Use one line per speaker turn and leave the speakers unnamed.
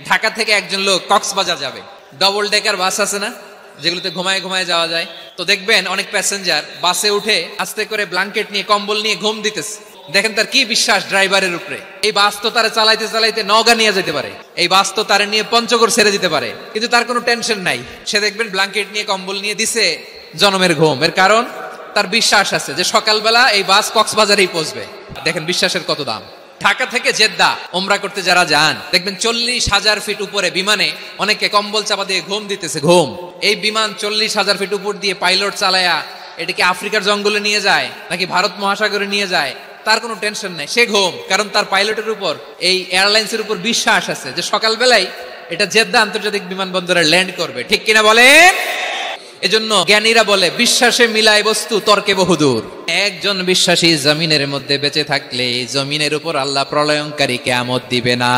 ঢাকা থেকে একজন লোক কক্সবাজার যাবে, ডবল ডেকার বাস আছে না যেগুলোতে ঘুমায় ঘুমায় যাওয়া যায়, তো দেখবেন অনেক প্যাসেঞ্জার বাসে উঠে আস্তে করে ব্ল্যাঙ্কেট নিয়ে কম্বল নিয়ে ঘুম দিতেছে। দেখেন তার কি বিশ্বাস ড্রাইভারের উপরে, এই বাস তো তারা চালাইতে চালাইতে নওগাঁ নিয়ে যেতে পারে, এই বাস তো তারা নিয়ে পঞ্চগড় ছেড়ে দিতে পারে, কিন্তু তার কোনো টেনশন নাই। সে দেখবেন ব্ল্যাঙ্কেট নিয়ে কম্বল নিয়ে দিছে জনমের ঘুম। এর কারণ তার বিশ্বাস আছে যে সকালবেলা এই বাস কক্সবাজারেই পৌঁছবে। দেখেন বিশ্বাসের কত দাম। ঢাকা থেকে জেদ্দা ওমরা করতে যারা যান দেখবেন 40,000 ফিট উপরে বিমানে অনেকে কম্বল চাপা দিয়ে ঘুম দিতেছে। ঘুম, এই বিমান 40,000 ফিট উপর দিয়ে পাইলট চালায়া এটাকে আফ্রিকার জঙ্গলে নিয়ে যায় নাকি ভারত মহাসাগরে নিয়ে যায় তার কোনো টেনশন নাই, সে ঘুম। কারণ তার পাইলটের উপর, এই এয়ারলাইন্সের উপর বিশ্বাস আছে যে সকালবেলায় এটা জেদ্দা আন্তর্জাতিক বিমানবন্দরে ল্যান্ড করবে। ঠিক কিনা বলেন? এজন্য জ্ঞানীরা বলে বিশ্বাসে মিলায় বস্তু তর্কে বহুদূর। একজন বিশ্বাসী জমিনের মধ্যে বেঁচে থাকলে জমিনের উপর আল্লাহ প্রলয়ঙ্কারী কিয়ামত দিবে না।